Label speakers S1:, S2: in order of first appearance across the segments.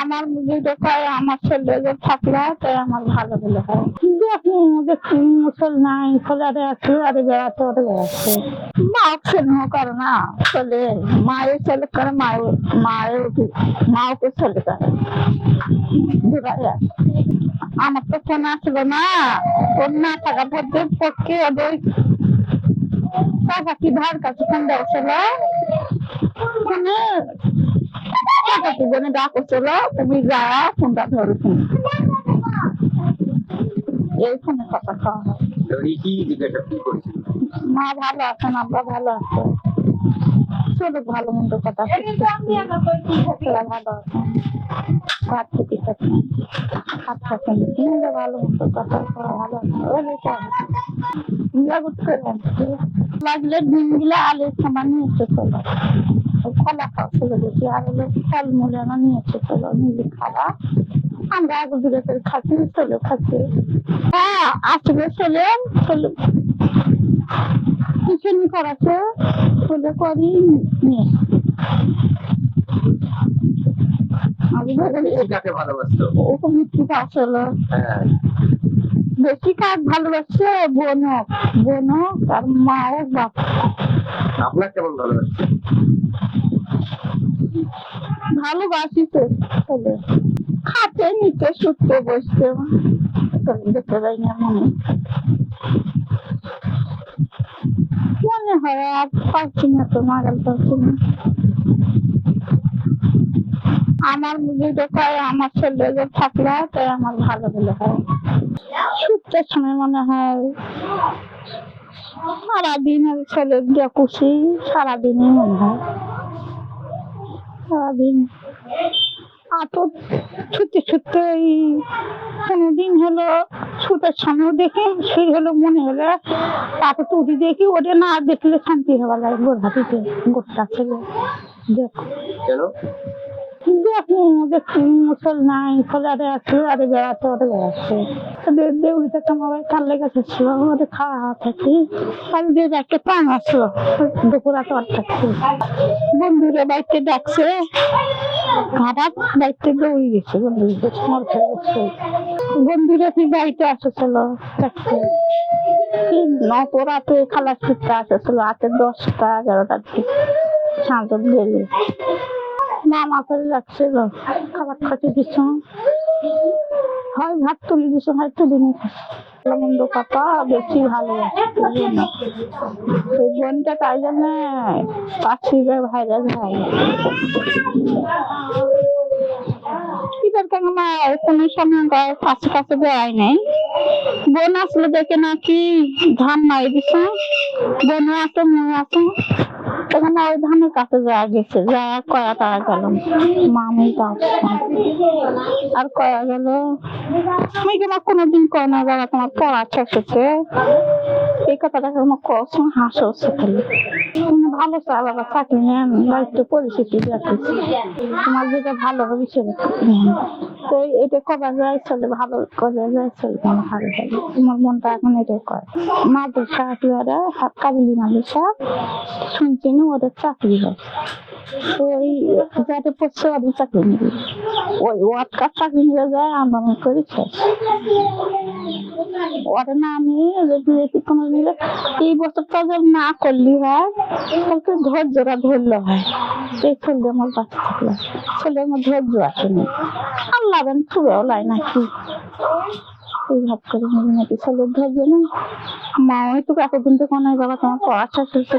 S1: আমার যেটা কয় আমার ছেলে যে থাকলে তাই আমার ভালো হলে হয়। দেখি ওদের মুসলমান ছেলেরে আছে আরে বেড়াতে ওরে বেড়াচ্ছে মা স্নেহ করে না ছেলে মায়ের ছেলে করে মাকে ছেলে করে দুটাই আছে। আমার তো ফোন আসলো না, ফোন না থাকা পক্ষে ওদের চাচা কি ধার কাছে ফোন দেওয়াছিল ফোনে চাচাকে জন্য ডাকছিল তুমি যা ফোনটা ধরো তুমি এই ফোনে কথা খাওয়া হয়। মা ভালো আছেন, আমরা ভালো আছি, চলুক ভালো মন্দ কথা ভালো আছেন, ভাত খেতে থাকেন ভাত খাচ্ছেন ভালো মন্দ কথা ভালো লাগলে ডিমগুলো আলুর সামান নিয়ে এসে চলো, কলা খাওয়া চলে গেছি আর হলো ফলমূল নিয়ে এসে চলো নিজে খাওয়া আমরা আগে দূরে করে খাচ্ছি চলো খাচ্ছি। হ্যাঁ আসবে চলেন চলো টিফিন করাচ্ছে চলে করি নিয়ে বেশি কাজ ভালোবাসছে বোনক আর মা ও বাপ।
S2: আপনার কেমন ভালোবাসছে?
S1: ভালোবাসিতে চলে খাতে নিতে শুতে বসতে দেখতে যাই না মনে হয় আর পারছি না তো নাগাল পারছি না। আমার যেটা কয় আমার ছেলে যে থাকলে তাই আমার ভালো হলে হয়। শুটতে সময় মনে হয় সারাদিন আর ছেলের দিয়ে খুশি সারাদিনই মনে হয় সারাদিন আতো ছুটতে ছুটতে এই কোনোদিন হলো ছুটের সময়ও দেখি সেই হলো মনে হলে তাকে তো উঠি দেখি ওটা না দেখলে শান্তি হওয়া লাগে গোর হাতিতে গোটা ছেলে দেখো দেখি দেখি মুসলমান ছেলেরে আছে আরে বেড়াতে ওরে বেড়াচ্ছে দেউড়িতে তোমার কাল লেগেছে ছিল ওদের খাওয়া হাওয়া থাকি কাল দিয়ে একটা পান আসলো দুপুরাতে ওর থাকছে বন্ধুরা বাড়িতে ডাকছে খারাপ বাড়িতে দৌড়ি গেছে বন্ধুদের মর খেয়ে গেছে বন্ধুরা কি বাড়িতে আসেছিল দেখছে নপরাতে খালাস করতে আসেছিল রাতে 10টা 11টার দিকে শান্ত গেলে মামা করে রাখছিল খাবার খাতে দিছ হয় ভাত তুলে দিছ হয়তো দিনে মন্দ কথা বেশি ভালোবাসে ওই বোনটা তাই জন্য পাশি ভাইরা ভাই কোনো সময় কাছে কাছে বেড়াই নাই বোন আসলে দেখে নাকি ধান মারি দিছ বোনও আছে মই আছে ওখানে ওই ধানের কাছে যাওয়া গেছে যা কয়া তারা গেল মামি আর কয়া গেল আমি তোমার কোনোদিন কয় না যারা তোমার পড়া শেষ হচ্ছে এই কথাটা তোমার কষ্ট হাসি হচ্ছে খালি তুমি ভালো চালাবা চাকরি নেন দায়িত্ব পরিস্থিতি দেখেছি তোমার যেটা ভালো হবে সেটা তো এটা কবা যায় চলে ভালো করা যায় চলে তোমার ভালো হবে তোমার মনটা এখন এটাই করে মাদ্রাসা কাবিলি মাদ্রাসা শুনছি না ওদের চাকরি হয় ওই যাতে পড়ছে ওদের চাকরি নিবি ওই ওয়াটকার চাকরি নিয়ে যায় আন্দোলন করে শেষ ওটা না আমি কোনো দিলে এই বছরটা যদি না করলি হয় তাহলে ধৈর্যটা ধরলে হয় সেই ছেলে আমার বাচ্চা থাকলে ছেলে আমার ধৈর্য আসেনি আল্লাহ বেন ছুড়েও লাই নাকি এই ভাব করে নিবি নাকি ছেলের ধৈর্য নেই মা তো এতদিন তো কোনো বাবা তোমার পড়া শেষ হচ্ছে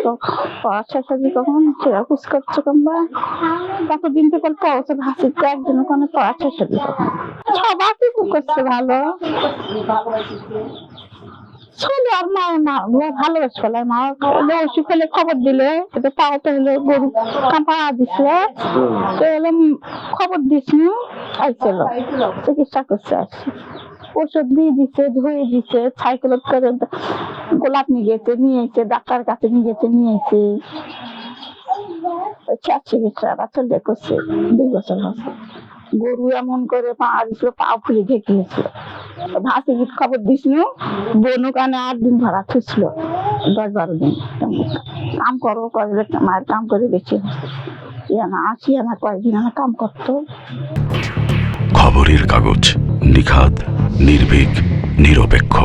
S1: পড়া শেষ হচ্ছে কখন সেরা খুশ করছে কিংবা এতদিন তো পড়ছে ভাসিতে একদিন কোনো পড়া শেষ হচ্ছে কখন সবাই কি করছে ভালো ছেলে আর মা ভালোবাসে ফেলে মা ওষুধ খেলে খবর দিলে এটা পাওয়াতে হলে গরু কাঁপা দিছিল তো এলাম খবর দিছি আইছিল চিকিৎসা করছে আসছে ওষুধ দিয়ে দিচ্ছে ধুয়ে দিচ্ছে সাইকেলত করে গোলাপ নিয়ে গেছে নিয়েছে ডাক্তার কাছে নিয়ে গেছে নিয়েছে চিকিৎসা চলে করছে 2 বছর হচ্ছে গরু এমন করে পা দিছিল পা ফুলে ঢেকেছিল ভাসি গীত খবর দিছিল বনু কানে 8 দিন ধরা খুঁজছিল 10-12 দিন কাম করবো করে মায়ের কাম করে বেঁচে আসি না কয়েকদিন আমার কাম করতো।
S3: খবরের কাগজ, নিখাদ, নির্ভীক, নিরপেক্ষ।